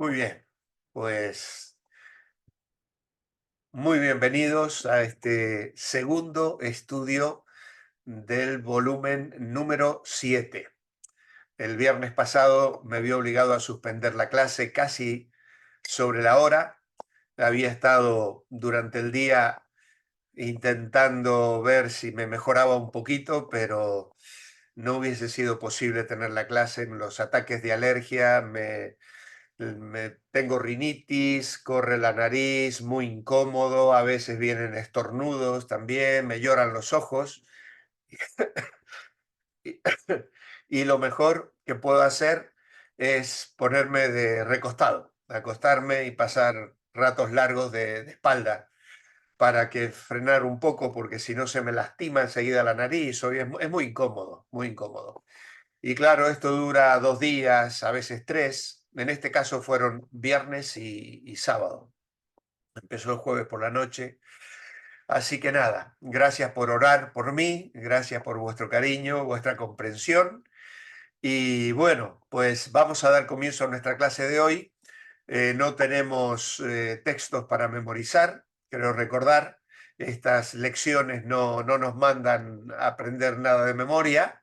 Muy bien, pues muy bienvenidos a este segundo estudio del volumen número 7. El viernes pasado me vi obligado a suspender la clase casi sobre la hora. Había estado durante el día intentando ver si me mejoraba un poquito, pero no hubiese sido posible tener la clase. Los ataques de alergia tengo rinitis, corre la nariz, muy incómodo, a veces vienen estornudos también, me lloran los ojos. Y, y lo mejor que puedo hacer es ponerme de recostado, acostarme y pasar ratos largos de espalda para que frenar un poco, porque si no se me lastima enseguida la nariz. Es muy incómodo, muy incómodo. Y claro, esto dura 2 días, a veces 3. En este caso fueron viernes y sábado. Empezó el jueves por la noche. Así que nada, gracias por orar por mí, gracias por vuestro cariño, vuestra comprensión. Y bueno, pues vamos a dar comienzo a nuestra clase de hoy. No tenemos textos para memorizar, creo recordar. Estas lecciones no nos mandan a aprender nada de memoria.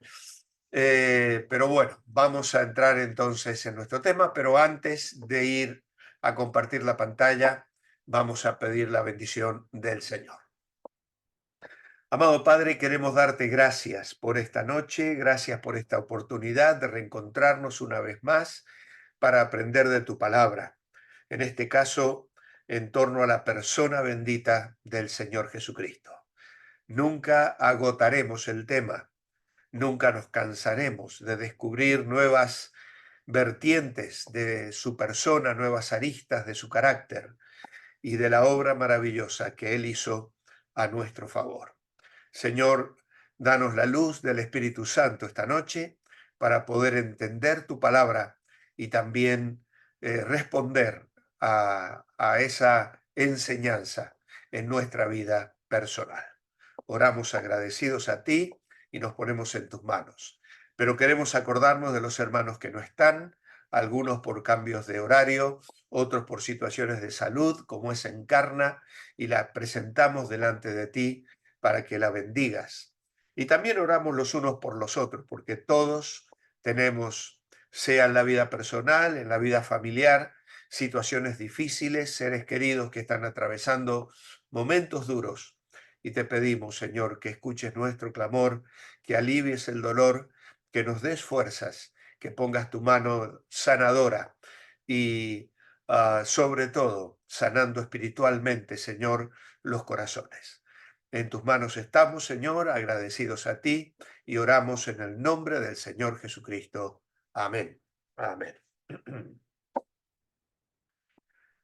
Pero bueno, vamos a entrar entonces en nuestro tema, pero antes de ir a compartir la pantalla, vamos a pedir la bendición del Señor. Amado Padre, queremos darte gracias por esta noche, gracias por esta oportunidad de reencontrarnos una vez más para aprender de tu palabra. En este caso, en torno a la persona bendita del Señor Jesucristo. Nunca agotaremos el tema. Nunca nos cansaremos de descubrir nuevas vertientes de su persona, nuevas aristas de su carácter y de la obra maravillosa que Él hizo a nuestro favor. Señor, danos la luz del Espíritu Santo esta noche para poder entender tu palabra y también responder a esa enseñanza en nuestra vida personal. Oramos agradecidos a ti y nos ponemos en tus manos. Pero queremos acordarnos de los hermanos que no están, algunos por cambios de horario, otros por situaciones de salud, como es Encarna, y la presentamos delante de ti para que la bendigas. Y también oramos los unos por los otros, porque todos tenemos, sea en la vida personal, en la vida familiar, situaciones difíciles, seres queridos que están atravesando momentos duros. Y te pedimos, Señor, que escuches nuestro clamor, que alivies el dolor, que nos des fuerzas, que pongas tu mano sanadora y sobre todo sanando espiritualmente, Señor, los corazones. En tus manos estamos, Señor, agradecidos a ti y oramos en el nombre del Señor Jesucristo. Amén. Amén.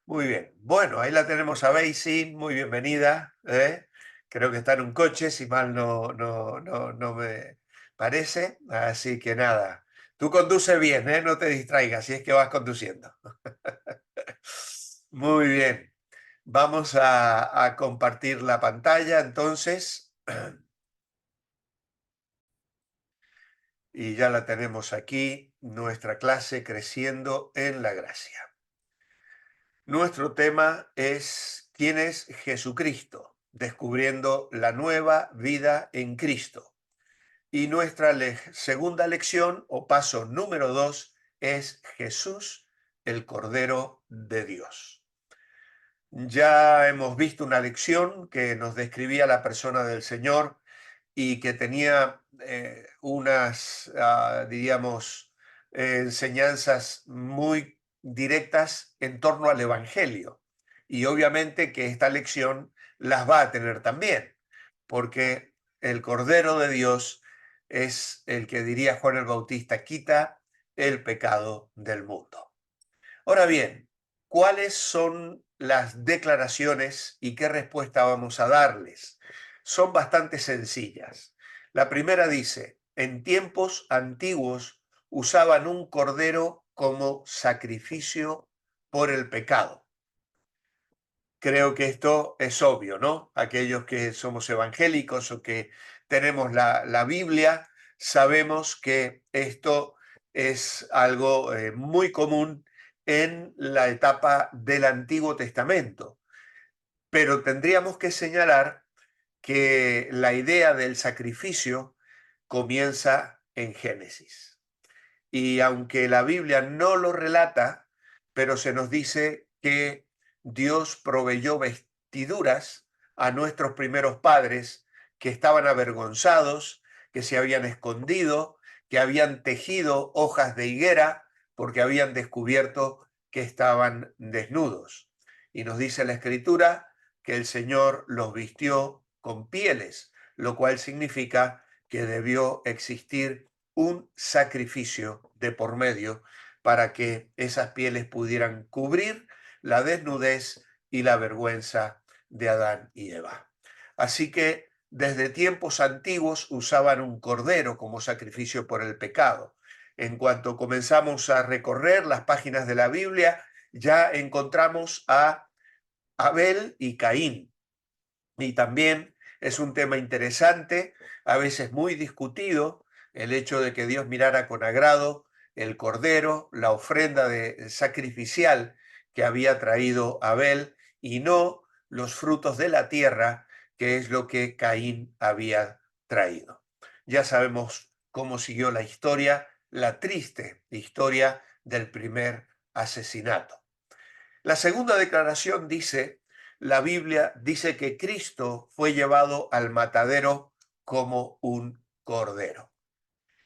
Muy bien. Bueno, ahí la tenemos a Basie. Muy bienvenida. Creo que está en un coche, si mal no me parece. Así que nada, tú conduce bien, ¿eh? No te distraigas si es que vas conduciendo. Muy bien. Vamos a compartir la pantalla entonces. Y ya la tenemos aquí, nuestra clase Creciendo en la Gracia. Nuestro tema es ¿quién es Jesucristo? Descubriendo la nueva vida en Cristo. Y nuestra segunda lección o paso número 2 es Jesús, el Cordero de Dios. Ya hemos visto una lección que nos describía la persona del Señor y que tenía unas, diríamos, enseñanzas muy directas en torno al Evangelio. Y obviamente que esta lección las va a tener también, porque el Cordero de Dios es el que, diría Juan el Bautista, quita el pecado del mundo. Ahora bien, ¿cuáles son las declaraciones y qué respuesta vamos a darles? Son bastante sencillas. La primera dice, en tiempos antiguos usaban un cordero como sacrificio por el pecado. Creo que esto es obvio, ¿no? Aquellos que somos evangélicos o que tenemos la Biblia, sabemos que esto es algo muy común en la etapa del Antiguo Testamento. Pero tendríamos que señalar que la idea del sacrificio comienza en Génesis. Y aunque la Biblia no lo relata, pero se nos dice que Dios proveyó vestiduras a nuestros primeros padres que estaban avergonzados, que se habían escondido, que habían tejido hojas de higuera porque habían descubierto que estaban desnudos. Y nos dice la Escritura que el Señor los vistió con pieles, lo cual significa que debió existir un sacrificio de por medio para que esas pieles pudieran cubrir la desnudez y la vergüenza de Adán y Eva. Así que desde tiempos antiguos usaban un cordero como sacrificio por el pecado. En cuanto comenzamos a recorrer las páginas de la Biblia, ya encontramos a Abel y Caín. Y también es un tema interesante, a veces muy discutido, el hecho de que Dios mirara con agrado el cordero, la ofrenda sacrificial que había traído Abel y no los frutos de la tierra, que es lo que Caín había traído. Ya sabemos cómo siguió la historia, la triste historia del primer asesinato. La segunda declaración dice, la Biblia dice que Cristo fue llevado al matadero como un cordero.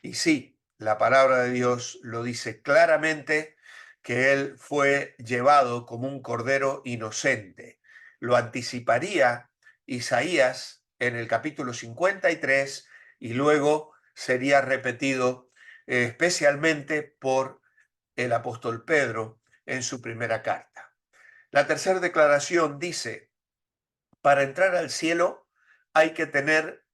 Y sí, la palabra de Dios lo dice claramente, que Él fue llevado como un cordero inocente. Lo anticiparía Isaías en el capítulo 53 y luego sería repetido especialmente por el apóstol Pedro en su primera carta. La tercera declaración dice, para entrar al cielo hay que tener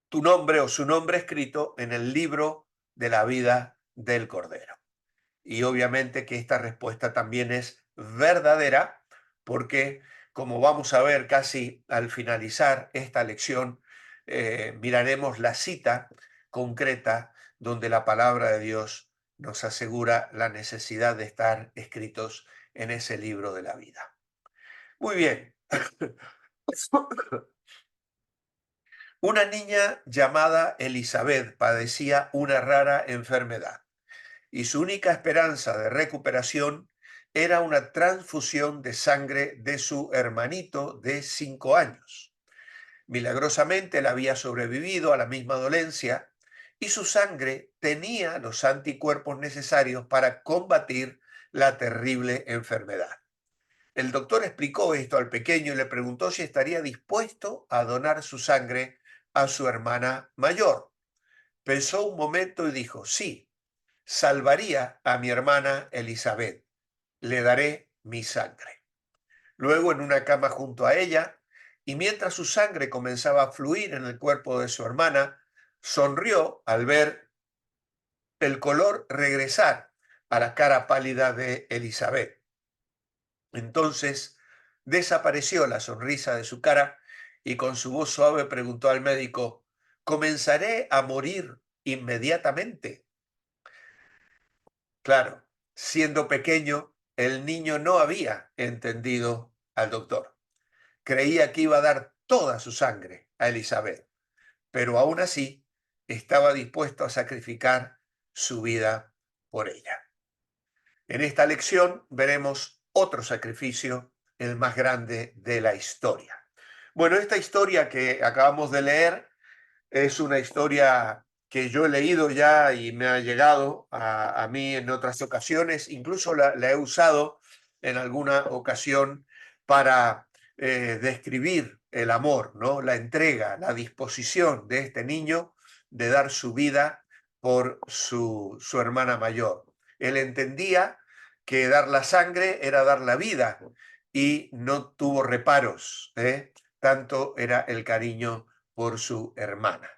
tu nombre o su nombre escrito en el libro de la vida del Cordero. Y obviamente que esta respuesta también es verdadera porque, como vamos a ver casi al finalizar esta lección, miraremos la cita concreta donde la palabra de Dios nos asegura la necesidad de estar escritos en ese libro de la vida. Muy bien. Una niña llamada Elizabeth padecía una rara enfermedad y su única esperanza de recuperación era una transfusión de sangre de su hermanito de 5 años. Milagrosamente él había sobrevivido a la misma dolencia y su sangre tenía los anticuerpos necesarios para combatir la terrible enfermedad. El doctor explicó esto al pequeño y le preguntó si estaría dispuesto a donar su sangre a su hermana mayor. Pensó un momento y dijo, sí, salvaría a mi hermana Elizabeth. Le daré mi sangre. Luego, en una cama junto a ella, y mientras su sangre comenzaba a fluir en el cuerpo de su hermana, sonrió al ver el color regresar a la cara pálida de Elizabeth. Entonces desapareció la sonrisa de su cara y con su voz suave preguntó al médico, ¿comenzaré a morir inmediatamente? Claro, siendo pequeño, el niño no había entendido al doctor. Creía que iba a dar toda su sangre a Elizabeth, pero aún así estaba dispuesto a sacrificar su vida por ella. En esta lección veremos otro sacrificio, el más grande de la historia. Bueno, esta historia que acabamos de leer es una historia que yo he leído ya y me ha llegado a mí en otras ocasiones, incluso la he usado en alguna ocasión para describir el amor, ¿no? La entrega, la disposición de este niño de dar su vida por su hermana mayor. Él entendía que dar la sangre era dar la vida y no tuvo reparos, ¿eh? Tanto era el cariño por su hermana.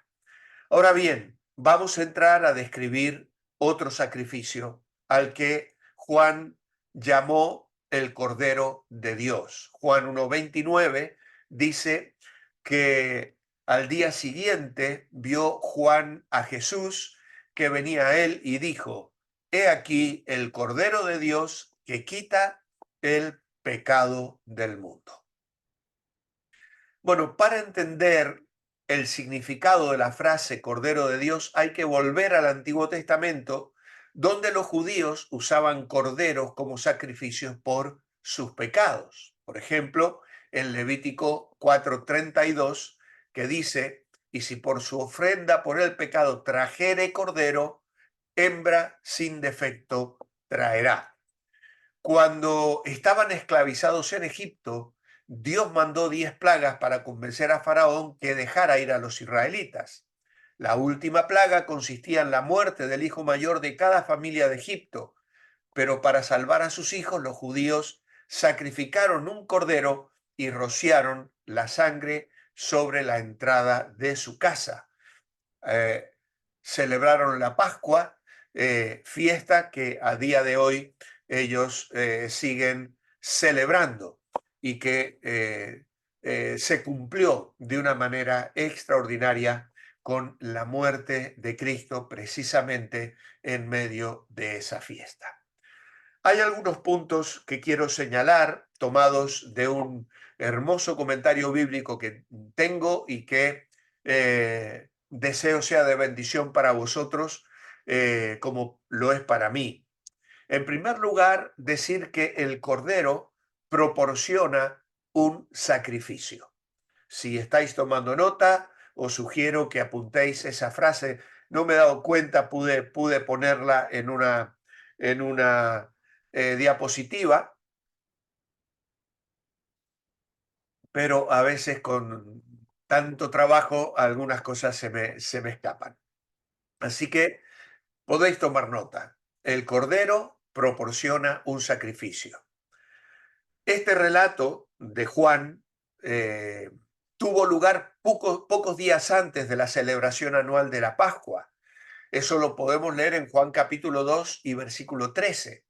Ahora bien, vamos a entrar a describir otro sacrificio al que Juan llamó el Cordero de Dios. Juan 1:29 dice que al día siguiente vio Juan a Jesús que venía a él y dijo, he aquí el Cordero de Dios que quita el pecado del mundo. Bueno, para entender el significado de la frase Cordero de Dios hay que volver al Antiguo Testamento, donde los judíos usaban corderos como sacrificios por sus pecados. Por ejemplo, en Levítico 4:32, que dice, y si por su ofrenda por el pecado trajere cordero, hembra sin defecto traerá. Cuando estaban esclavizados en Egipto, Dios mandó 10 plagas para convencer a Faraón que dejara ir a los israelitas. La última plaga consistía en la muerte del hijo mayor de cada familia de Egipto, pero para salvar a sus hijos los judíos sacrificaron un cordero y rociaron la sangre sobre la entrada de su casa. eh, Celebraron la Pascua, fiesta que a día de hoy ellos siguen celebrando y que se cumplió de una manera extraordinaria con la muerte de Cristo precisamente en medio de esa fiesta. Hay algunos puntos que quiero señalar, tomados de un hermoso comentario bíblico que tengo y que deseo sea de bendición para vosotros, como lo es para mí. En primer lugar, decir que el Cordero proporciona un sacrificio. Si estáis tomando nota, os sugiero que apuntéis esa frase. No me he dado cuenta, pude ponerla en una diapositiva, pero a veces con tanto trabajo algunas cosas se me escapan. Así que podéis tomar nota. El Cordero proporciona un sacrificio. Este relato de Juan eh, tuvo lugar pocos días antes de la celebración anual de la Pascua. Eso lo podemos leer en Juan capítulo 2 y versículo 13.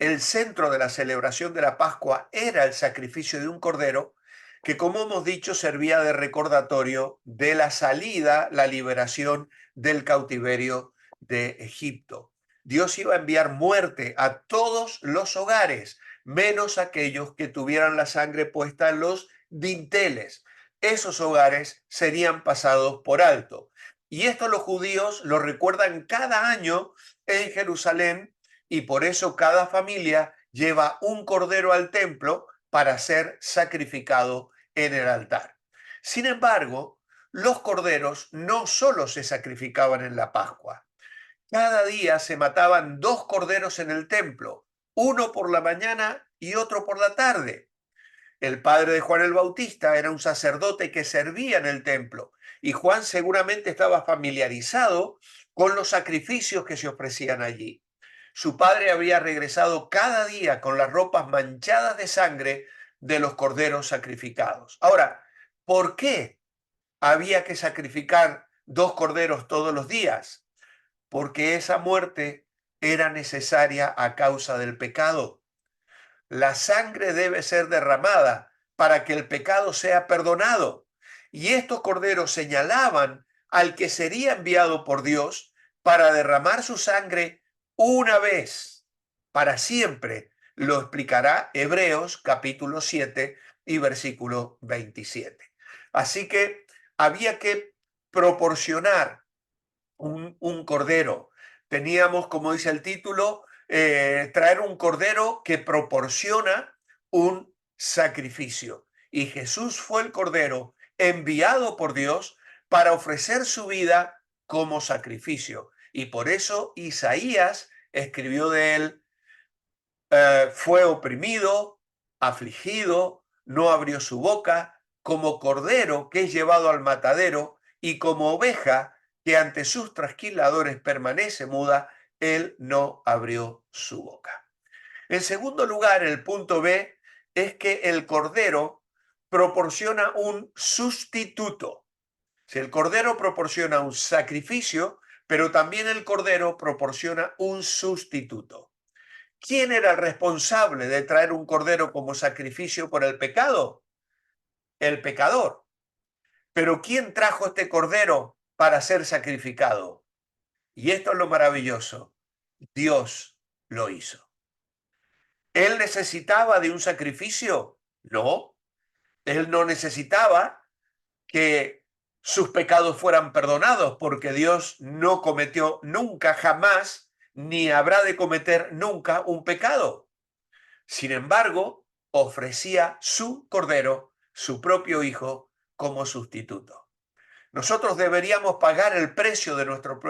El centro de la celebración de la Pascua era el sacrificio de un cordero que, como hemos dicho, servía de recordatorio de la salida, la liberación del cautiverio de Egipto. Dios iba a enviar muerte a todos los hogares, menos aquellos que tuvieran la sangre puesta en los dinteles. Esos hogares serían pasados por alto. Y esto los judíos lo recuerdan cada año en Jerusalén, y por eso cada familia lleva un cordero al templo para ser sacrificado en el altar. Sin embargo, los corderos no solo se sacrificaban en la Pascua. Cada día se mataban 2 corderos en el templo, uno por la mañana y otro por la tarde. El padre de Juan el Bautista era un sacerdote que servía en el templo, y Juan seguramente estaba familiarizado con los sacrificios que se ofrecían allí. Su padre había regresado cada día con las ropas manchadas de sangre de los corderos sacrificados. Ahora, ¿por qué había que sacrificar 2 corderos todos los días? Porque esa muerte era necesaria a causa del pecado. La sangre debe ser derramada para que el pecado sea perdonado. Y estos corderos señalaban al que sería enviado por Dios para derramar su sangre una vez, para siempre. Lo explicará Hebreos capítulo 7 y versículo 27. Así que había que proporcionar un cordero. Teníamos, como dice el título, traer un cordero que proporciona un sacrificio. Y Jesús fue el cordero enviado por Dios para ofrecer su vida como sacrificio. Y por eso Isaías escribió de él, fue oprimido, afligido, no abrió su boca, como cordero que es llevado al matadero, y como oveja que ante sus trasquiladores permanece muda, él no abrió su boca. En segundo lugar, el punto B es que el cordero proporciona un sustituto. Si el cordero proporciona un sacrificio, pero también el cordero proporciona un sustituto. ¿Quién era el responsable de traer un cordero como sacrificio por el pecado? El pecador. Pero ¿quién trajo este cordero para ser sacrificado? Y esto es lo maravilloso. Dios lo hizo. ¿Él necesitaba de un sacrificio? No, él no necesitaba que sus pecados fueran perdonados, porque Dios no cometió nunca, jamás, ni habrá de cometer nunca un pecado. Sin embargo, ofrecía su cordero, su propio hijo, como sustituto. Nosotros deberíamos pagar el precio de nuestro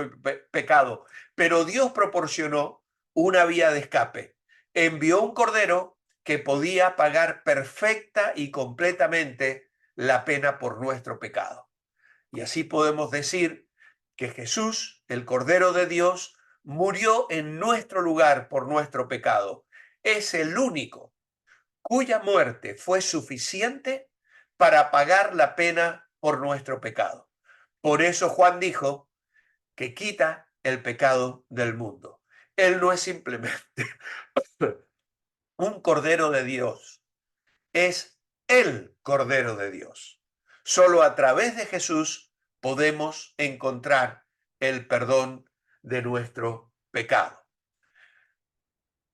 pecado, pero Dios proporcionó una vía de escape. Envió un cordero que podía pagar perfecta y completamente la pena por nuestro pecado. Y así podemos decir que Jesús, el Cordero de Dios, murió en nuestro lugar por nuestro pecado. Es el único cuya muerte fue suficiente para pagar la pena por nuestro pecado. Por eso Juan dijo que quita el pecado del mundo. Él no es simplemente un Cordero de Dios, es el Cordero de Dios. Solo a través de Jesús podemos encontrar el perdón de nuestro pecado.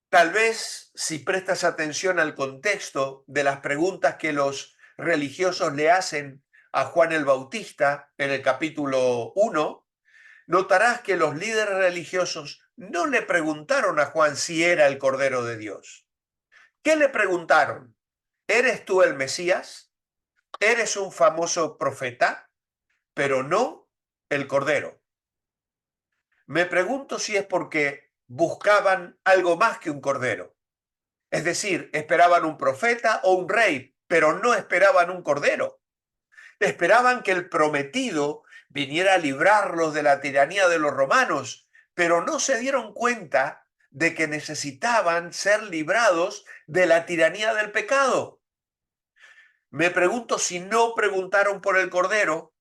Tal vez si prestas atención al contexto de las preguntas que los religiosos le hacen a Juan el Bautista en el capítulo 1, notarás que los líderes religiosos no le preguntaron a Juan si era el Cordero de Dios. ¿Qué le preguntaron? ¿Eres tú el Mesías? ¿Eres un famoso profeta? Pero no el Cordero. Me pregunto si es porque buscaban algo más que un Cordero. Es decir, esperaban un profeta o un rey, pero no esperaban un Cordero. Esperaban que el prometido viniera a librarlos de la tiranía de los romanos, pero no se dieron cuenta de que necesitaban ser librados de la tiranía del pecado. Me pregunto si no preguntaron por el Cordero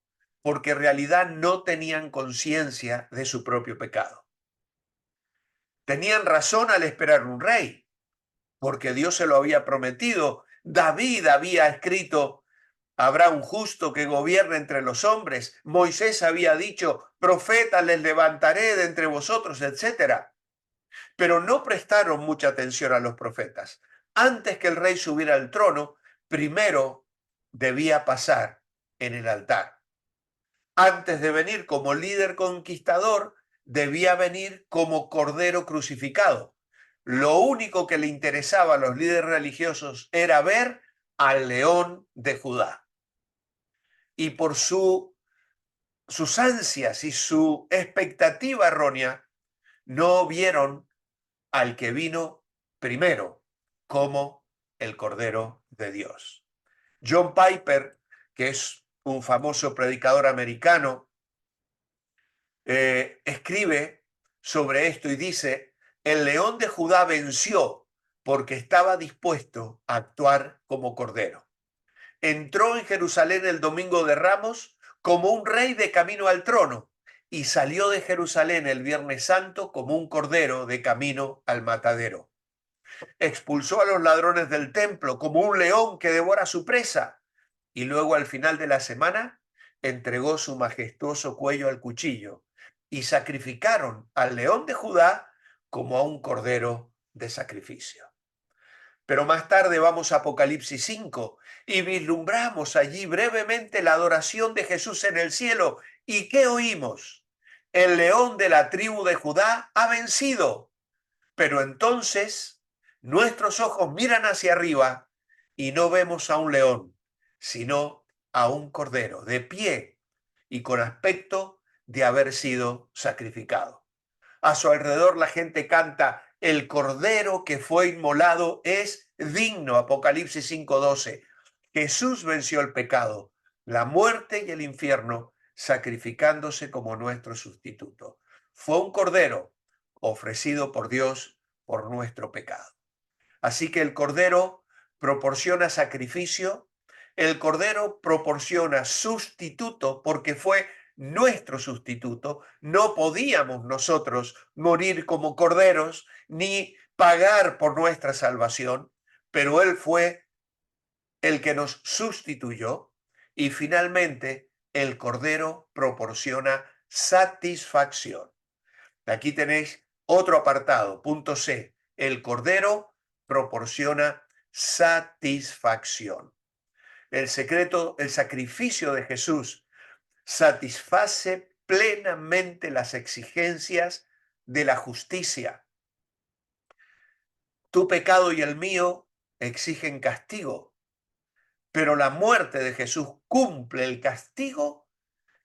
porque en realidad no tenían conciencia de su propio pecado. Tenían razón al esperar un rey, porque Dios se lo había prometido. David había escrito: habrá un justo que gobierne entre los hombres. Moisés había dicho: profetas les levantaré de entre vosotros, etc. Pero no prestaron mucha atención a los profetas. Antes que el rey subiera al trono, primero debía pasar en el altar. Antes de venir como líder conquistador, debía venir como cordero crucificado. Lo único que le interesaba a los líderes religiosos era ver al león de Judá. Y por sus ansias y su expectativa errónea, no vieron al que vino primero como el Cordero de Dios. John Piper, que es un famoso predicador americano, escribe sobre esto y dice: el león de Judá venció porque estaba dispuesto a actuar como cordero. Entró en Jerusalén el domingo de Ramos como un rey de camino al trono y salió de Jerusalén el Viernes Santo como un cordero de camino al matadero. Expulsó a los ladrones del templo como un león que devora a su presa y luego al final de la semana entregó su majestuoso cuello al cuchillo y sacrificaron al león de Judá como a un cordero de sacrificio. Pero más tarde vamos a Apocalipsis 5 y vislumbramos allí brevemente la adoración de Jesús en el cielo. ¿Y qué oímos? El león de la tribu de Judá ha vencido. Pero entonces nuestros ojos miran hacia arriba y no vemos a un león, sino a un cordero de pie y con aspecto de haber sido sacrificado. A su alrededor la gente canta: el cordero que fue inmolado es digno. Apocalipsis 5:12. Jesús venció el pecado, la muerte y el infierno, sacrificándose como nuestro sustituto. Fue un cordero ofrecido por Dios por nuestro pecado. Así que el cordero proporciona sacrificio, el cordero proporciona sustituto porque fue nuestro sustituto. No podíamos nosotros morir como corderos ni pagar por nuestra salvación, pero Él fue el que nos sustituyó. Y finalmente el cordero proporciona satisfacción. Aquí tenéis otro apartado, punto C. El cordero proporciona satisfacción. El sacrificio de Jesús satisface plenamente las exigencias de la justicia. Tu pecado y el mío exigen castigo, pero la muerte de Jesús cumple el castigo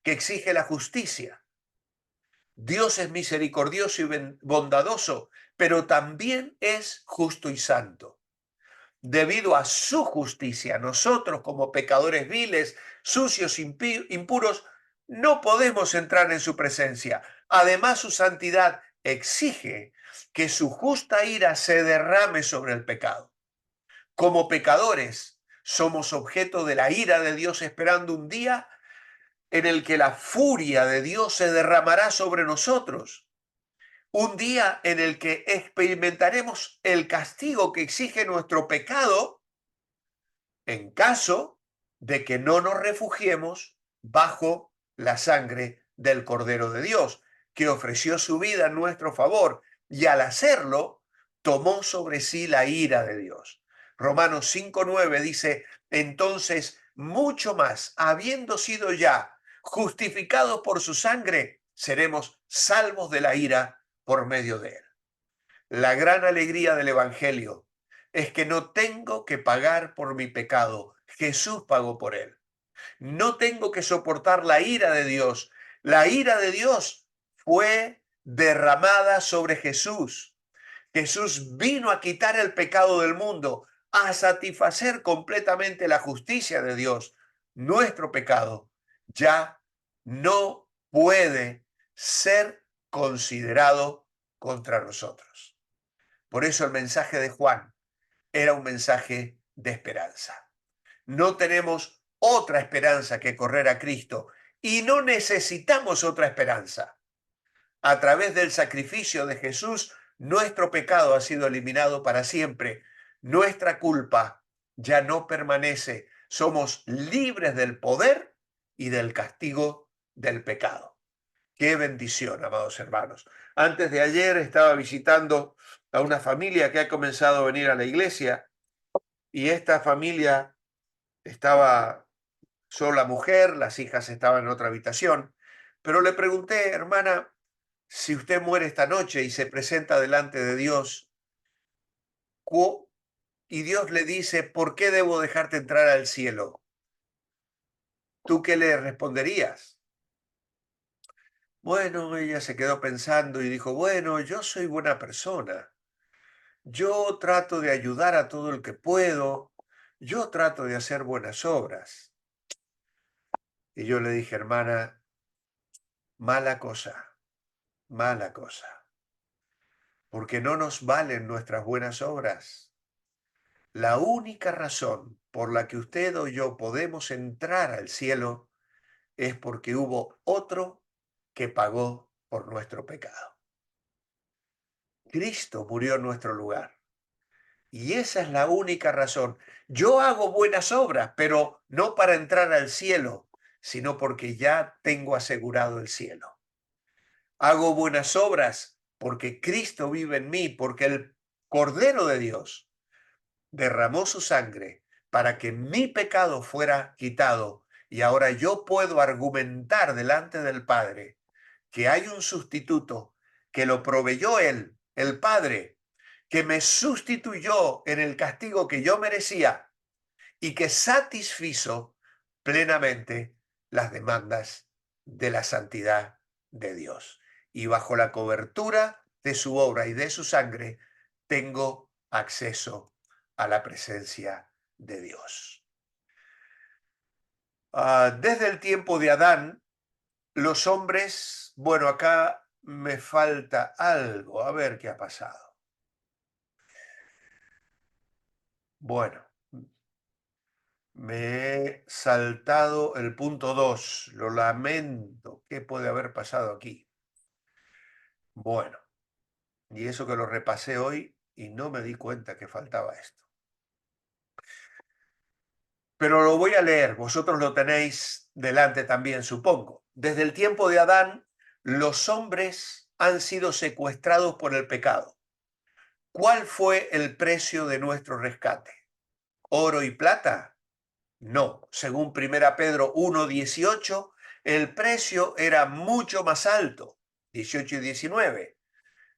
que exige la justicia. Dios es misericordioso y bondadoso, pero también es justo y santo. Debido a su justicia, nosotros como pecadores viles, sucios, impuros, no podemos entrar en su presencia. Además, su santidad exige que su justa ira se derrame sobre el pecado. Como pecadores, somos objeto de la ira de Dios esperando un día en el que la furia de Dios se derramará sobre nosotros. Un día en el que experimentaremos el castigo que exige nuestro pecado en caso de que no nos refugiemos bajo la sangre del Cordero de Dios, que ofreció su vida en nuestro favor y al hacerlo tomó sobre sí la ira de Dios. Romanos 5:9 dice, entonces mucho más, habiendo sido ya justificados por su sangre, seremos salvos de la ira por medio de él. La gran alegría del Evangelio es que no tengo que pagar por mi pecado. Jesús pagó por él. No tengo que soportar la ira de Dios. La ira de Dios fue derramada sobre Jesús. Jesús vino a quitar el pecado del mundo, a satisfacer completamente la justicia de Dios. Nuestro pecado ya no puede ser considerado contra nosotros. Por eso el mensaje de Juan era un mensaje de esperanza. No tenemos otra esperanza que correr a Cristo y no necesitamos otra esperanza. A través del sacrificio de Jesús, nuestro pecado ha sido eliminado para siempre. Nuestra culpa ya no permanece. Somos libres del poder y del castigo del pecado. Qué bendición, amados hermanos. Antes de ayer estaba visitando a una familia que ha comenzado a venir a la iglesia y esta familia estaba sola mujer, las hijas estaban en otra habitación, pero le pregunté, hermana, si usted muere esta noche y se presenta delante de Dios, y Dios le dice, ¿por qué debo dejarte entrar al cielo? ¿Tú qué le responderías? Bueno, ella se quedó pensando y dijo, bueno, yo soy buena persona. Yo trato de ayudar a todo el que puedo. Yo trato de hacer buenas obras. Y yo le dije, hermana, mala cosa, mala cosa. Porque no nos valen nuestras buenas obras. La única razón por la que usted o yo podemos entrar al cielo es porque hubo otro que pagó por nuestro pecado. Cristo murió en nuestro lugar. Y esa es la única razón. Yo hago buenas obras, pero no para entrar al cielo, sino porque ya tengo asegurado el cielo. Hago buenas obras porque Cristo vive en mí, porque el Cordero de Dios derramó su sangre para que mi pecado fuera quitado. Y ahora yo puedo argumentar delante del Padre que hay un sustituto que lo proveyó Él, el Padre, que me sustituyó en el castigo que yo merecía y que satisfizo plenamente las demandas de la santidad de Dios. Y bajo la cobertura de su obra y de su sangre, tengo acceso a la presencia de Dios. Desde el tiempo de Adán, los hombres, bueno, acá me falta algo, a ver qué ha pasado. Bueno, me he saltado el punto 2, lo lamento, ¿qué puede haber pasado aquí? Bueno, y eso que lo repasé hoy y no me di cuenta que faltaba esto. Pero lo voy a leer, vosotros lo tenéis delante también, supongo. Desde el tiempo de Adán, los hombres han sido secuestrados por el pecado. ¿Cuál fue el precio de nuestro rescate? ¿Oro y plata? No. Según 1 Pedro 1:18, el precio era mucho más alto, 18 y 19.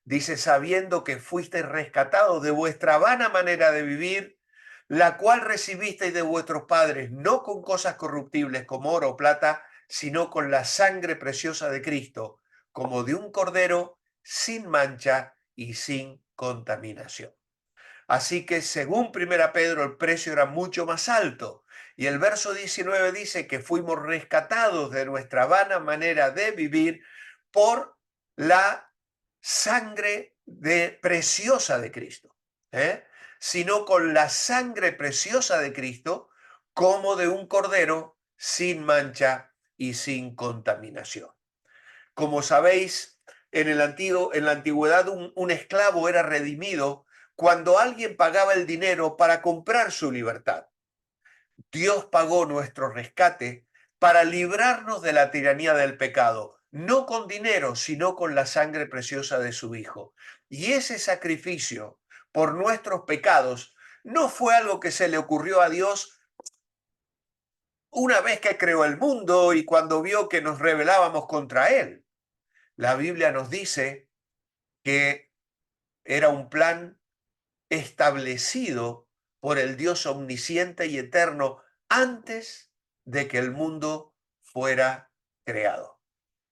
Dice, sabiendo que fuisteis rescatados de vuestra vana manera de vivir, la cual recibisteis de vuestros padres, no con cosas corruptibles como oro o plata, sino con la sangre preciosa de Cristo, como de un cordero sin mancha y sin contaminación. Así que según 1 Pedro el precio era mucho más alto. Y el verso 19 dice que fuimos rescatados de nuestra vana manera de vivir por la sangre preciosa de Cristo, ¿eh? Sino con la sangre preciosa de Cristo como de un cordero sin mancha y sin contaminación. Como sabéis, en la antigüedad un esclavo era redimido cuando alguien pagaba el dinero para comprar su libertad. Dios pagó nuestro rescate para librarnos de la tiranía del pecado, no con dinero, sino con la sangre preciosa de su Hijo. Y ese sacrificio por nuestros pecados no fue algo que se le ocurrió a Dios una vez que creó el mundo y cuando vio que nos rebelábamos contra Él. La Biblia nos dice que era un plan establecido por el Dios omnisciente y eterno antes de que el mundo fuera creado.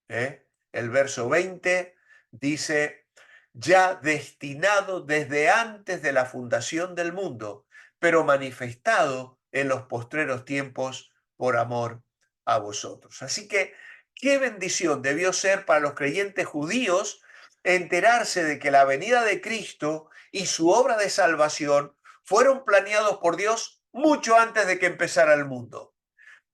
El verso 20 dice, ya destinado desde antes de la fundación del mundo, pero manifestado en los postreros tiempos por amor a vosotros. Así que, qué bendición debió ser para los creyentes judíos enterarse de que la venida de Cristo y su obra de salvación fueron planeados por Dios mucho antes de que empezara el mundo.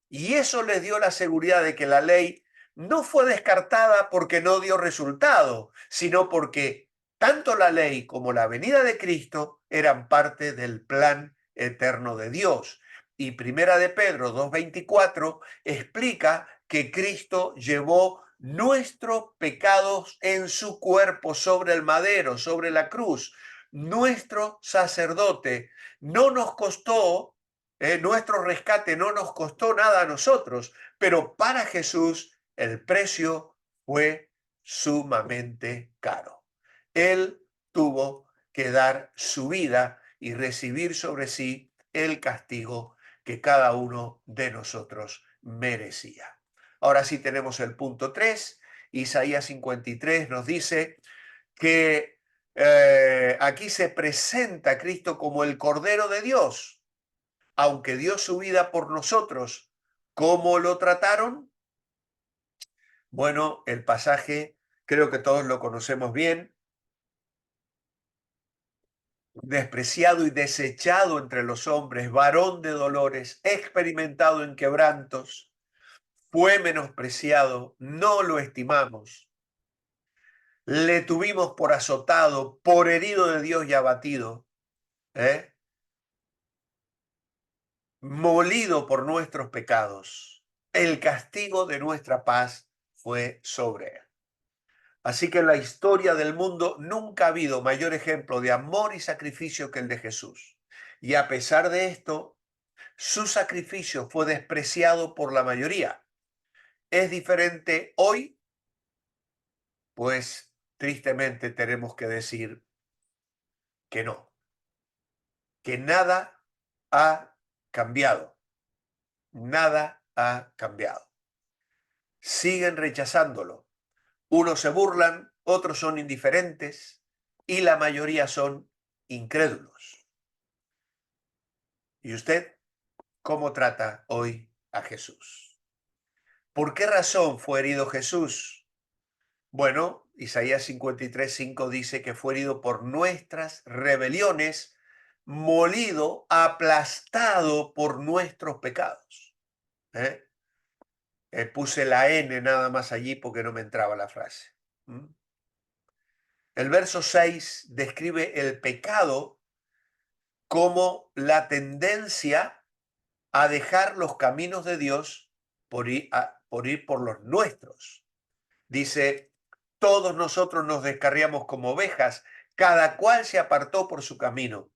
Y eso les dio la seguridad de que la ley no fue descartada porque no dio resultado, sino porque tanto la ley como la venida de Cristo eran parte del plan eterno de Dios. Y Primera de Pedro 2:24 explica que Cristo llevó nuestros pecados en su cuerpo sobre el madero, sobre la cruz. Nuestro sacerdote no nos costó nuestro rescate no nos costó nada a nosotros, pero para Jesús el precio fue sumamente caro. Él tuvo que dar su vida y recibir sobre sí el castigo que cada uno de nosotros merecía. Ahora sí tenemos el punto 3. Isaías 53 nos dice que aquí se presenta a Cristo como el Cordero de Dios, aunque dio su vida por nosotros. ¿Cómo lo trataron? Bueno, el pasaje creo que todos lo conocemos bien. Despreciado y desechado entre los hombres, varón de dolores, experimentado en quebrantos, fue menospreciado, no lo estimamos. Le tuvimos por azotado, por herido de Dios y abatido. ¿eh? Molido por nuestros pecados. El castigo de nuestra paz fue sobre él. Así que en la historia del mundo nunca ha habido mayor ejemplo de amor y sacrificio que el de Jesús. Y a pesar de esto, su sacrificio fue despreciado por la mayoría. ¿Es diferente hoy? Pues tristemente tenemos que decir que no, que nada ha cambiado. Nada ha cambiado. Siguen rechazándolo. Unos se burlan, otros son indiferentes y la mayoría son incrédulos. ¿Y usted cómo trata hoy a Jesús? ¿Por qué razón fue herido Jesús? Bueno, Isaías 53:5 dice que fue herido por nuestras rebeliones, molido, aplastado por nuestros pecados. ¿Eh? Puse la N nada más allí porque no me entraba la frase. El verso 6 describe el pecado como la tendencia a dejar los caminos de Dios por ir por los nuestros. Dice, todos nosotros nos descarriamos como ovejas, cada cual se apartó por su camino,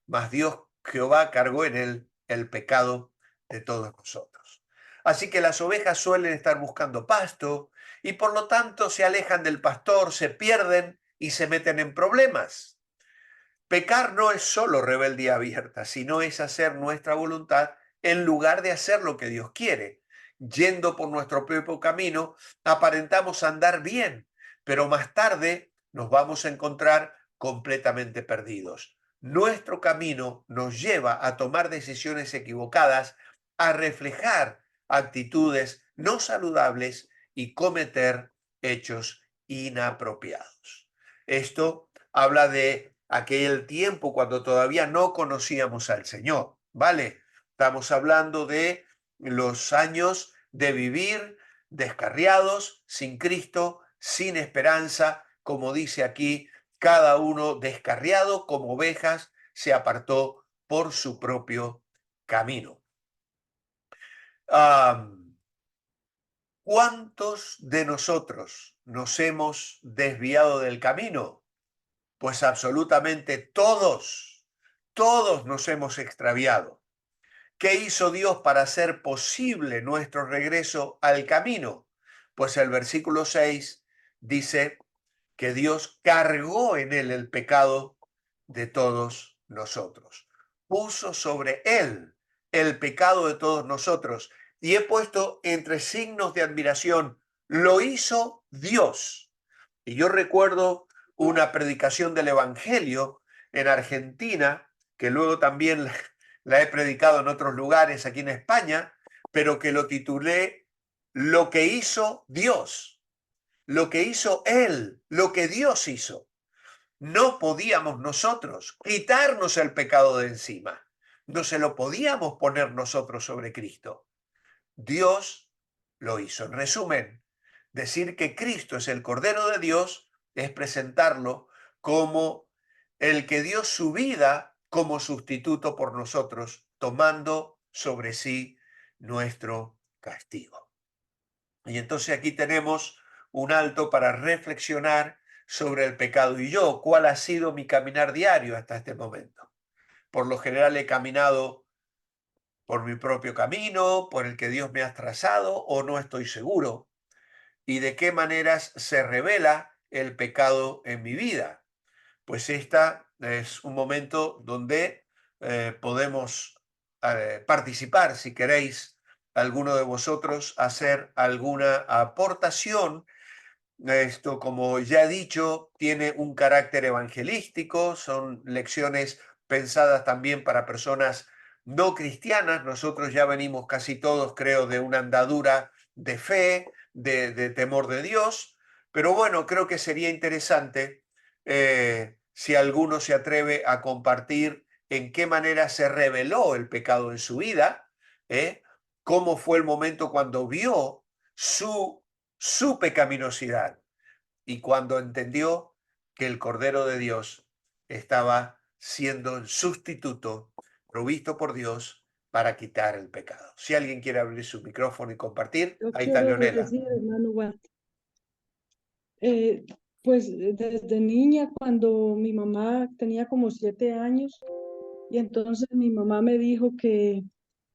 mas Dios Jehová cargó en él el pecado de todos nosotros. Así que las ovejas suelen estar buscando pasto y por lo tanto se alejan del pastor, se pierden y se meten en problemas. Pecar no es solo rebeldía abierta, sino es hacer nuestra voluntad en lugar de hacer lo que Dios quiere. Yendo por nuestro propio camino, aparentamos andar bien, pero más tarde nos vamos a encontrar completamente perdidos. Nuestro camino nos lleva a tomar decisiones equivocadas, a reflejar actitudes no saludables y cometer hechos inapropiados. Esto habla de aquel tiempo cuando todavía no conocíamos al Señor, ¿vale? Estamos hablando de los años de vivir descarriados, sin Cristo, sin esperanza, como dice aquí, cada uno descarriado como ovejas se apartó por su propio camino. ¿Cuántos de nosotros nos hemos desviado del camino? Pues absolutamente todos, todos nos hemos extraviado. ¿Qué hizo Dios para hacer posible nuestro regreso al camino? Pues el versículo 6 dice que Dios cargó en él el pecado de todos nosotros. Puso sobre él el pecado de todos nosotros. Y he puesto entre signos de admiración, lo hizo Dios. Y yo recuerdo una predicación del Evangelio en Argentina, que luego también la he predicado en otros lugares aquí en España, pero que lo titulé Lo que hizo Dios, lo que hizo Él, lo que Dios hizo. No podíamos nosotros quitarnos el pecado de encima, no se lo podíamos poner nosotros sobre Cristo. Dios lo hizo. En resumen, decir que Cristo es el Cordero de Dios es presentarlo como el que dio su vida como sustituto por nosotros, tomando sobre sí nuestro castigo. Y entonces aquí tenemos un alto para reflexionar sobre el pecado y yo, cuál ha sido mi caminar diario hasta este momento. Por lo general he caminado por mi propio camino, por el que Dios me ha trazado, o no estoy seguro, y de qué maneras se revela el pecado en mi vida. Pues esta es un momento donde podemos participar, si queréis, alguno de vosotros hacer alguna aportación. Esto, como ya he dicho, tiene un carácter evangelístico, son lecciones pensadas también para personas no cristianas. Nosotros ya venimos casi todos, creo, de una andadura de fe, de temor de Dios, pero bueno, creo que sería interesante si alguno se atreve a compartir en qué manera se reveló el pecado en su vida, cómo fue el momento cuando vio su pecaminosidad y cuando entendió que el Cordero de Dios estaba siendo el sustituto provisto por Dios para quitar el pecado. Si alguien quiere abrir su micrófono y compartir, Yo ahí está quiero Leonela. decir, hermano Watt, pues desde niña, cuando mi mamá tenía como 7 años, y entonces mi mamá me dijo que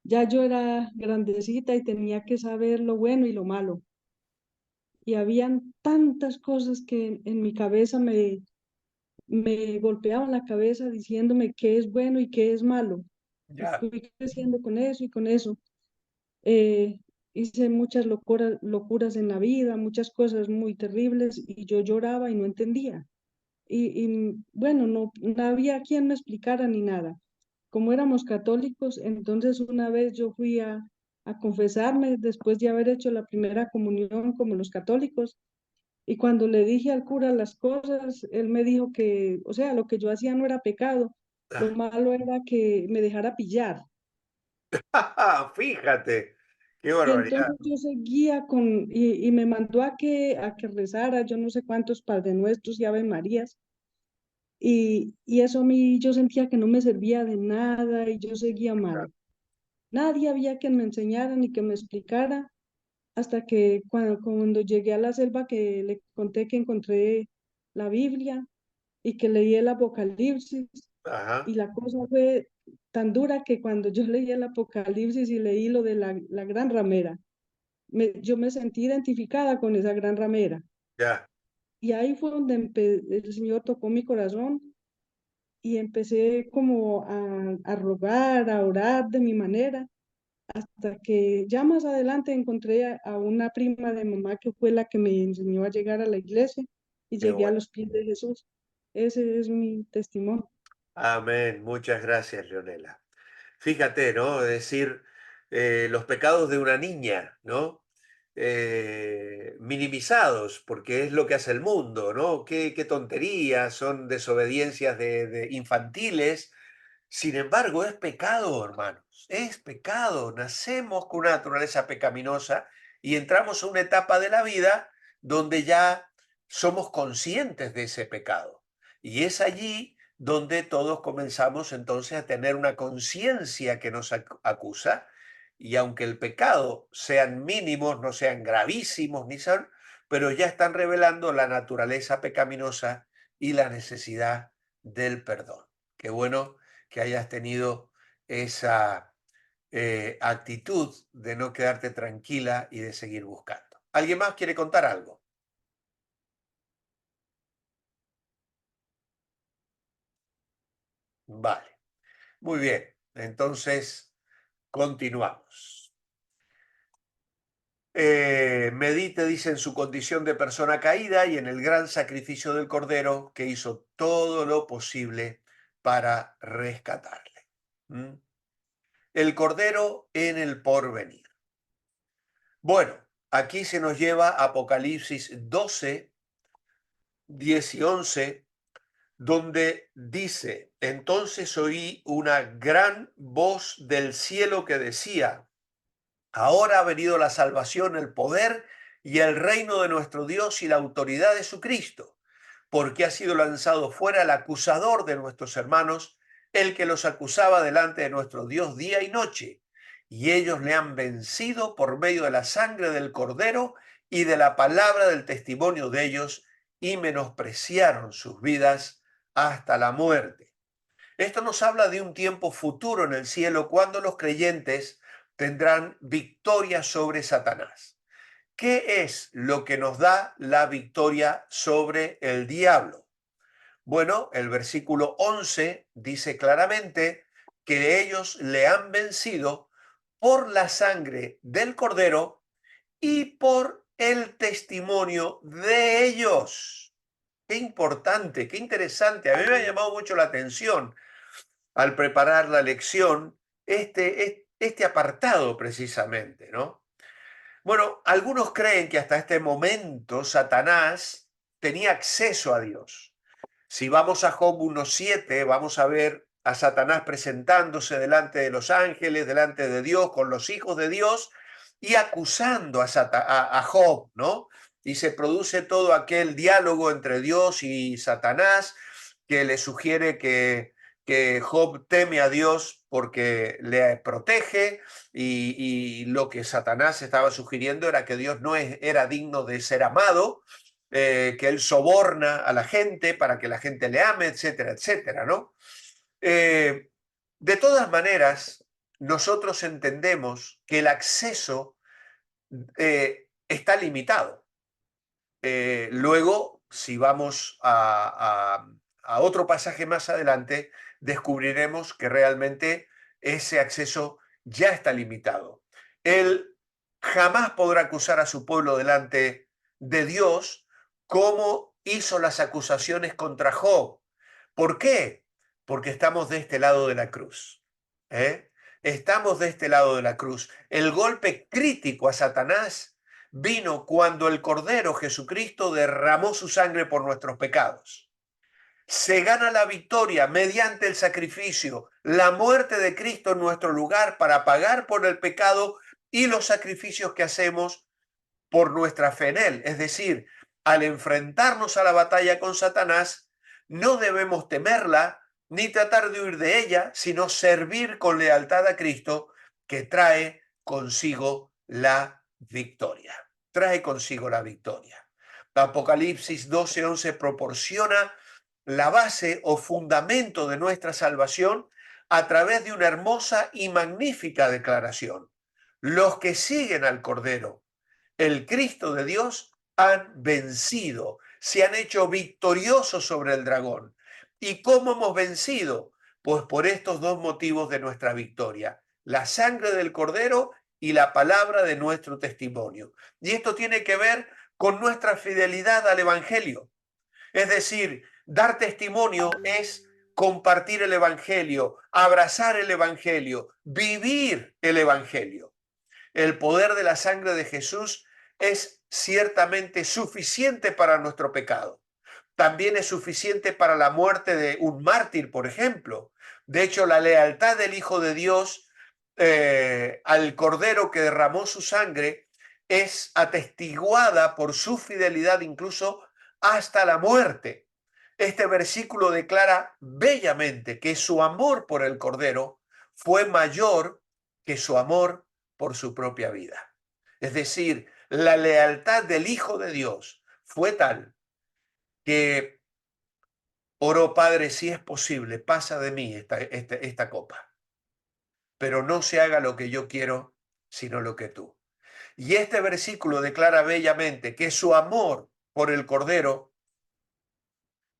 ya yo era grandecita y tenía que saber lo bueno y lo malo. Y habían tantas cosas que en mi cabeza me golpeaban la cabeza diciéndome qué es bueno y qué es malo. Y Ya, fui creciendo con eso y con eso. Eh, Hice muchas locuras en la vida, muchas cosas muy terribles y yo lloraba y no entendía. Bueno, no había quien me explicara ni nada. Como éramos católicos, entonces una vez yo fui a confesarme después de haber hecho la primera comunión como los católicos. Y cuando le dije al cura las cosas, él me dijo que, o sea, lo que yo hacía no era pecado, lo malo era que me dejara pillar. fíjate, qué Y barbaridad. entonces yo seguía y me mandó a que rezara, yo no sé cuántos Padre Nuestros y Ave Marías. Y eso a mí yo sentía que no me servía de nada y yo seguía mal. Nadie había que me enseñara ni que me explicara. hasta que cuando llegué a la selva que le conté que encontré la Biblia y que leí el Apocalipsis, Ajá, y la cosa fue tan dura que cuando yo leí el Apocalipsis y leí lo de la gran ramera, yo me sentí identificada con esa gran ramera. ya. Y ahí fue donde el Señor tocó mi corazón y empecé como a rogar, a orar de mi manera, hasta que ya más adelante encontré a una prima de mamá que fue la que me enseñó a llegar a la iglesia y Qué llegué a bueno. los pies de Jesús. Ese es mi testimonio. Amén. Muchas gracias, Leonela. Fíjate, ¿no? Es decir, los pecados de una niña, ¿no? Minimizados, porque es lo que hace el mundo, ¿no? Qué tonterías, son desobediencias de infantiles. Sin embargo, es pecado, hermanos, es pecado. Nacemos con una naturaleza pecaminosa y entramos a una etapa de la vida donde ya somos conscientes de ese pecado. Y es allí donde todos comenzamos entonces a tener una conciencia que nos acusa. Y aunque el pecado sean mínimos, no sean gravísimos, ni son, pero ya están revelando la naturaleza pecaminosa y la necesidad del perdón. Qué bueno que hayas tenido esa actitud de no quedarte tranquila y de seguir buscando. ¿Alguien más quiere contar algo? Vale, muy bien. Entonces, continuamos. Medite, dice, en su condición de persona caída y en el gran sacrificio del Cordero que hizo todo lo posible para rescatarle. ¿Mm? El Cordero en el porvenir. Bueno, aquí se nos lleva a Apocalipsis 12, 10 y 11, donde dice, entonces oí una gran voz del cielo que decía, ahora ha venido la salvación, el poder y el reino de nuestro Dios y la autoridad de su Cristo, porque ha sido lanzado fuera el acusador de nuestros hermanos, el que los acusaba delante de nuestro Dios día y noche, y ellos le han vencido por medio de la sangre del Cordero y de la palabra del testimonio de ellos, y menospreciaron sus vidas hasta la muerte. Esto nos habla de un tiempo futuro en el cielo cuando los creyentes tendrán victoria sobre Satanás. ¿Qué es lo que nos da la victoria sobre el diablo? Bueno, el versículo 11 dice claramente que ellos le han vencido por la sangre del Cordero y por el testimonio de ellos. Qué importante, qué interesante. A mí me ha llamado mucho la atención al preparar la lección este apartado precisamente, ¿no? Bueno, algunos creen que hasta este momento Satanás tenía acceso a Dios. Si vamos a Job 1:7, vamos a ver a Satanás presentándose delante de los ángeles, delante de Dios, con los hijos de Dios y acusando a Job, ¿no? Y se produce todo aquel diálogo entre Dios y Satanás que le sugiere que Job teme a Dios porque le protege y lo que Satanás estaba sugiriendo era que Dios no era digno de ser amado, que él soborna a la gente para que la gente le ame, etcétera, etcétera, ¿no? De todas maneras, nosotros entendemos que el acceso está limitado. Luego, si vamos a otro pasaje más adelante, descubriremos que realmente ese acceso ya está limitado. Él jamás podrá acusar a su pueblo delante de Dios como hizo las acusaciones contra Job. ¿Por qué? Porque estamos de este lado de la cruz. ¿Eh? Estamos de este lado de la cruz. El golpe crítico a Satanás vino cuando el Cordero Jesucristo derramó su sangre por nuestros pecados. Se gana la victoria mediante el sacrificio, la muerte de Cristo en nuestro lugar para pagar por el pecado y los sacrificios que hacemos por nuestra fe en Él. Es decir, al enfrentarnos a la batalla con Satanás, no debemos temerla ni tratar de huir de ella, sino servir con lealtad a Cristo, que trae consigo la victoria. Trae consigo la victoria. Apocalipsis 12:11 proporciona la base o fundamento de nuestra salvación a través de una hermosa y magnífica declaración. Los que siguen al Cordero, el Cristo de Dios, han vencido, se han hecho victoriosos sobre el dragón. ¿Y cómo hemos vencido? Pues por estos dos motivos de nuestra victoria: la sangre del Cordero y la palabra de nuestro testimonio. Y esto tiene que ver con nuestra fidelidad al Evangelio. Es decir, dar testimonio es compartir el Evangelio, abrazar el Evangelio, vivir el Evangelio. El poder de la sangre de Jesús es ciertamente suficiente para nuestro pecado. También es suficiente para la muerte de un mártir, por ejemplo. De hecho, la lealtad del Hijo de Dios al Cordero que derramó su sangre es atestiguada por su fidelidad incluso hasta la muerte. Este versículo declara bellamente que su amor por el Cordero fue mayor que su amor por su propia vida. Es decir, la lealtad del Hijo de Dios fue tal que oró: Padre, si es posible, pasa de mí esta copa, pero no se haga lo que yo quiero, sino lo que tú. Y este versículo declara bellamente que su amor por el Cordero,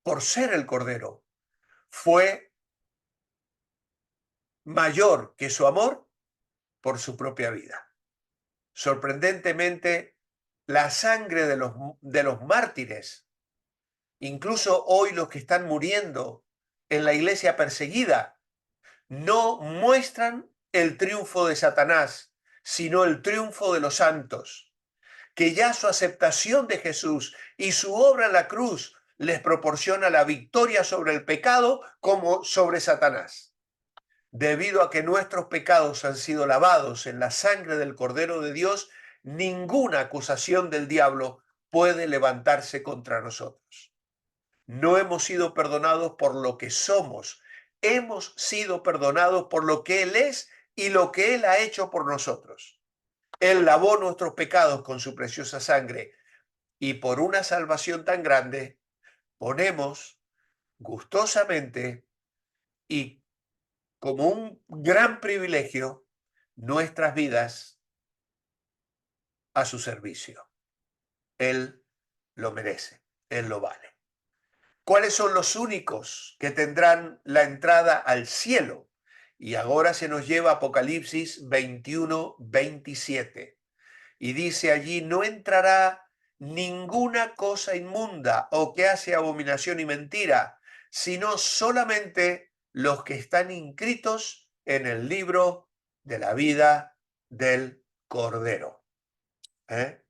por ser el Cordero, fue mayor que su amor por su propia vida. Sorprendentemente, la sangre de los mártires, incluso hoy los que están muriendo en la iglesia perseguida, no muestran el triunfo de Satanás, sino el triunfo de los santos, que ya su aceptación de Jesús y su obra en la cruz les proporciona la victoria sobre el pecado como sobre Satanás. Debido a que nuestros pecados han sido lavados en la sangre del Cordero de Dios, ninguna acusación del diablo puede levantarse contra nosotros. No hemos sido perdonados por lo que somos, hemos sido perdonados por lo que Él es y lo que Él ha hecho por nosotros. Él lavó nuestros pecados con su preciosa sangre, y por una salvación tan grande ponemos gustosamente y como un gran privilegio nuestras vidas a su servicio. Él lo merece, Él lo vale. ¿Cuáles son los únicos que tendrán la entrada al cielo? Y ahora se nos lleva a Apocalipsis 21:27. Y dice allí: no entrará ninguna cosa inmunda o que hace abominación y mentira, sino solamente los que están inscritos en el libro de la vida del Cordero. El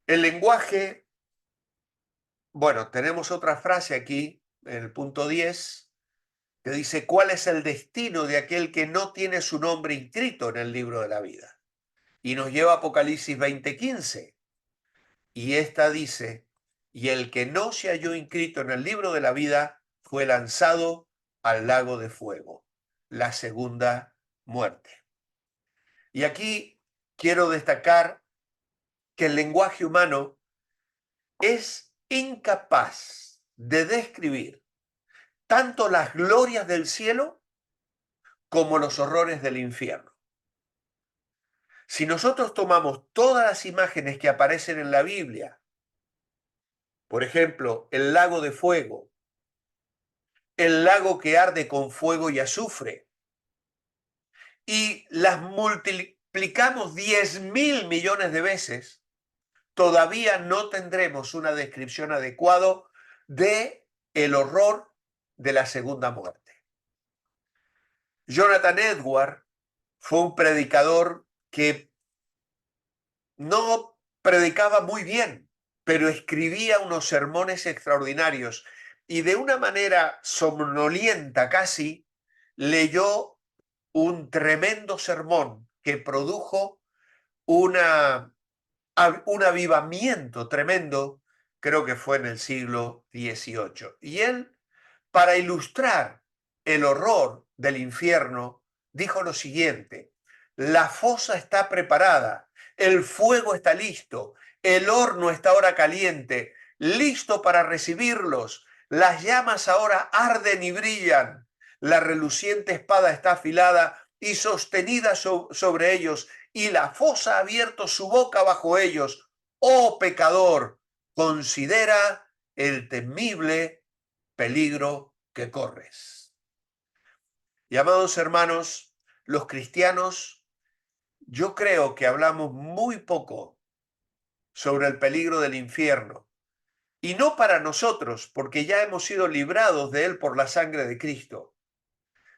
lenguaje, bueno, tenemos otra frase aquí en el punto 10 que dice: ¿cuál es el destino de aquel que no tiene su nombre inscrito en el libro de la vida? Y nos lleva a Apocalipsis 20:15. Y esta dice: y el que no se halló inscrito en el libro de la vida fue lanzado al lago de fuego, la segunda muerte. Y aquí quiero destacar que el lenguaje humano es incapaz de describir tanto las glorias del cielo como los horrores del infierno. Si nosotros tomamos todas las imágenes que aparecen en la Biblia, por ejemplo, el lago de fuego, el lago que arde con fuego y azufre, y las multiplicamos 10.000 millones de veces, todavía no tendremos una descripción adecuada de el horror de la segunda muerte. Jonathan Edwards fue un predicador que no predicaba muy bien, pero escribía unos sermones extraordinarios, y de una manera somnolienta casi leyó un tremendo sermón que produjo un avivamiento tremendo, creo que fue en el siglo XVIII. Y él, para ilustrar el horror del infierno, dijo lo siguiente: la fosa está preparada El fuego está listo, el horno está ahora caliente, listo para recibirlos. Las llamas ahora arden y brillan. La reluciente espada está afilada y sostenida sobre ellos, y la fosa ha abierto su boca bajo ellos. Oh pecador, considera el temible peligro que corres. Y amados hermanos, los cristianos, yo creo que hablamos muy poco sobre el peligro del infierno. Y no para nosotros, porque ya hemos sido librados de él por la sangre de Cristo,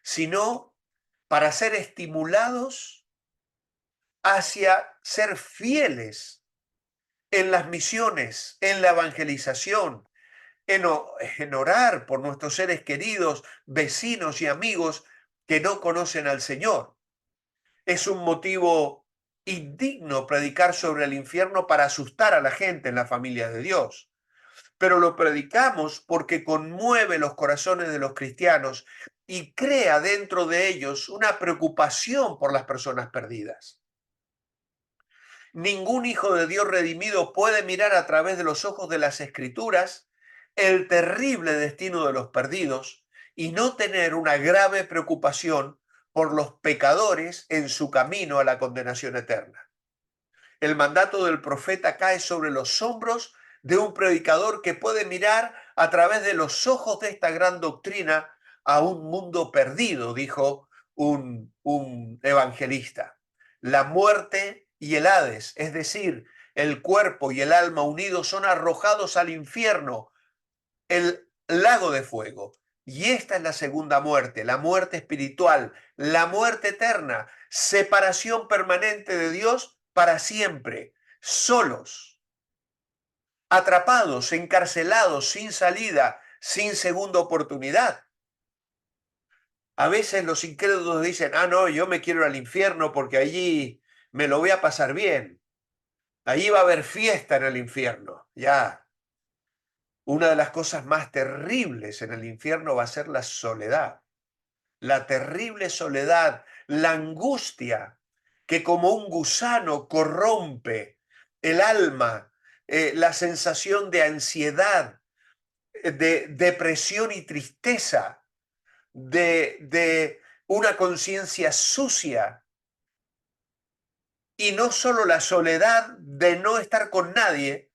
sino para ser estimulados hacia ser fieles en las misiones, en la evangelización, en orar por nuestros seres queridos, vecinos y amigos que no conocen al Señor. Es un motivo indigno predicar sobre el infierno para asustar a la gente en la familia de Dios. Pero lo predicamos porque conmueve los corazones de los cristianos y crea dentro de ellos una preocupación por las personas perdidas. Ningún hijo de Dios redimido puede mirar a través de los ojos de las Escrituras el terrible destino de los perdidos y no tener una grave preocupación por los pecadores en su camino a la condenación eterna. El mandato del profeta cae sobre los hombros de un predicador que puede mirar a través de los ojos de esta gran doctrina a un mundo perdido, dijo un evangelista. La muerte y el Hades, es decir, el cuerpo y el alma unidos, son arrojados al infierno, el lago de fuego. Y esta es la segunda muerte, la muerte espiritual, la muerte eterna, separación permanente de Dios para siempre, solos, atrapados, encarcelados, sin salida, sin segunda oportunidad. A veces los incrédulos dicen, no, yo me quiero ir al infierno porque allí me lo voy a pasar bien. Allí va a haber fiesta en el infierno. Ya, una de las cosas más terribles en el infierno va a ser la soledad. La terrible soledad, la angustia que como un gusano corrompe el alma, la sensación de ansiedad, de depresión y tristeza, de una conciencia sucia, y no solo la soledad de no estar con nadie,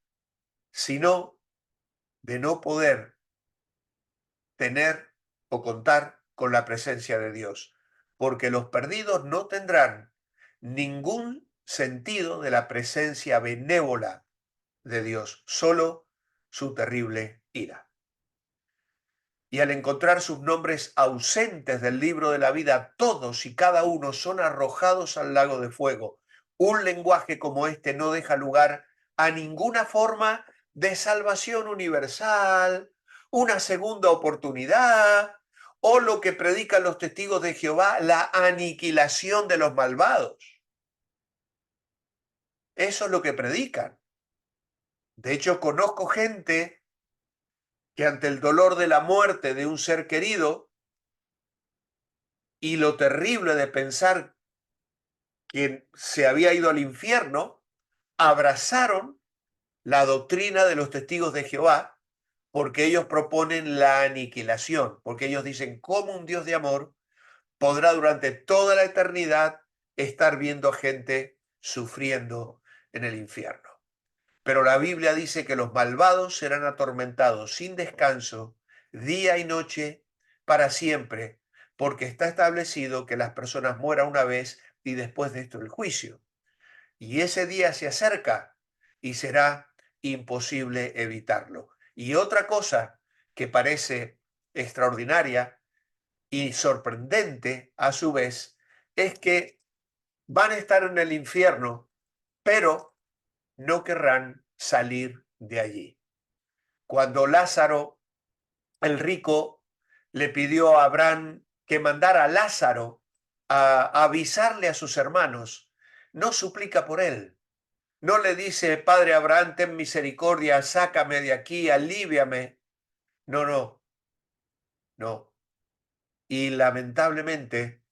sino de no poder tener o contar con la presencia de Dios, porque los perdidos no tendrán ningún sentido de la presencia benévola de Dios, solo su terrible ira. Y al encontrar sus nombres ausentes del libro de la vida, todos y cada uno son arrojados al lago de fuego. Un lenguaje como este no deja lugar a ninguna forma de salvación universal, una segunda oportunidad, o lo que predican los testigos de Jehová, la aniquilación de los malvados. Eso es lo que predican. De hecho, conozco gente que ante el dolor de la muerte de un ser querido y lo terrible de pensar que se había ido al infierno, abrazaron la doctrina de los testigos de Jehová, porque ellos proponen la aniquilación, porque ellos dicen, ¿cómo un Dios de amor podrá durante toda la eternidad estar viendo a gente sufriendo en el infierno? Pero la Biblia dice que los malvados serán atormentados sin descanso, día y noche, para siempre, porque está establecido que las personas mueran una vez y después de esto el juicio. Y ese día se acerca y será imposible evitarlo. Y otra cosa que parece extraordinaria y sorprendente a su vez es que van a estar en el infierno, pero no querrán salir de allí. Cuando Lázaro, el rico, le pidió a Abraham que mandara a Lázaro a avisarle a sus hermanos, no suplica por él, no le dice, Padre Abraham, ten misericordia, sácame de aquí, alíviame. No, no, no. Y lamentablemente,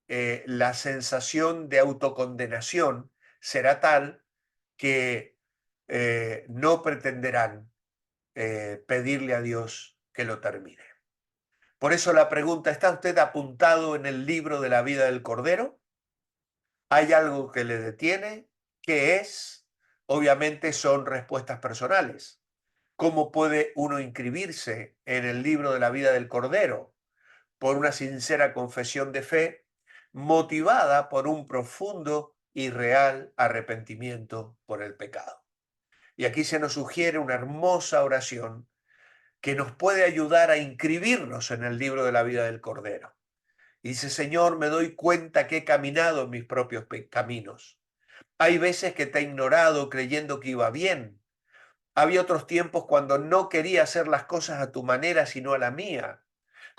la sensación de autocondenación será tal que no pretenderán pedirle a Dios que lo termine. Por eso la pregunta, ¿está usted apuntado en el libro de la vida del Cordero? ¿Hay algo que le detiene? ¿Qué es? Obviamente son respuestas personales. ¿Cómo puede uno inscribirse en el libro de la vida del Cordero? Por una sincera confesión de fe, motivada por un profundo y real arrepentimiento por el pecado. Y aquí se nos sugiere una hermosa oración que nos puede ayudar a inscribirnos en el libro de la vida del Cordero. Y dice, Señor, me doy cuenta que he caminado en mis propios caminos. Hay veces que te he ignorado creyendo que iba bien. Había otros tiempos cuando no quería hacer las cosas a tu manera, sino a la mía.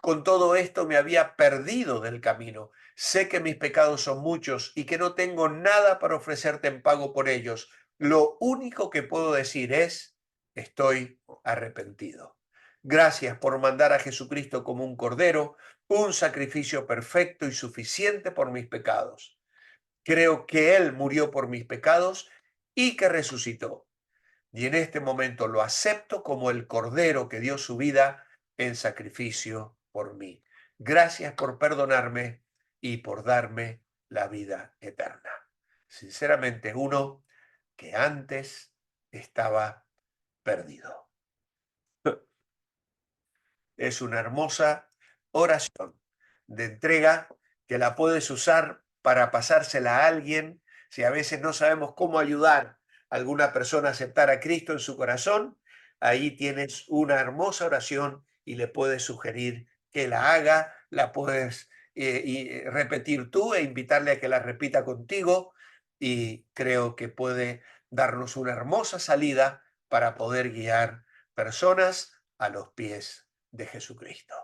Con todo esto me había perdido del camino. Sé que mis pecados son muchos y que no tengo nada para ofrecerte en pago por ellos. Lo único que puedo decir es, estoy arrepentido. Gracias por mandar a Jesucristo como un cordero, un sacrificio perfecto y suficiente por mis pecados. Creo que Él murió por mis pecados y que resucitó. Y en este momento lo acepto como el cordero que dio su vida en sacrificio por mí. Gracias por perdonarme y por darme la vida eterna. Sinceramente, uno que antes estaba perdido. Es una hermosa oración de entrega que la puedes usar para pasársela a alguien si a veces no sabemos cómo ayudar a alguna persona a aceptar a Cristo en su corazón. Ahí tienes una hermosa oración y le puedes sugerir que la haga, la puedes repetir tú e invitarle a que la repita contigo, y creo que puede darnos una hermosa salida para poder guiar personas a los pies de Jesucristo.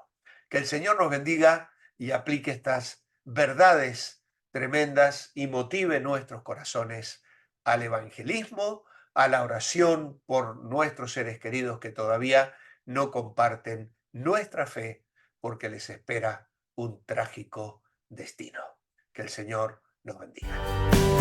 Que el Señor nos bendiga y aplique estas verdades tremendas y motive nuestros corazones al evangelismo, a la oración por nuestros seres queridos que todavía no comparten nuestra fe porque les espera un trágico destino. Que el Señor nos bendiga.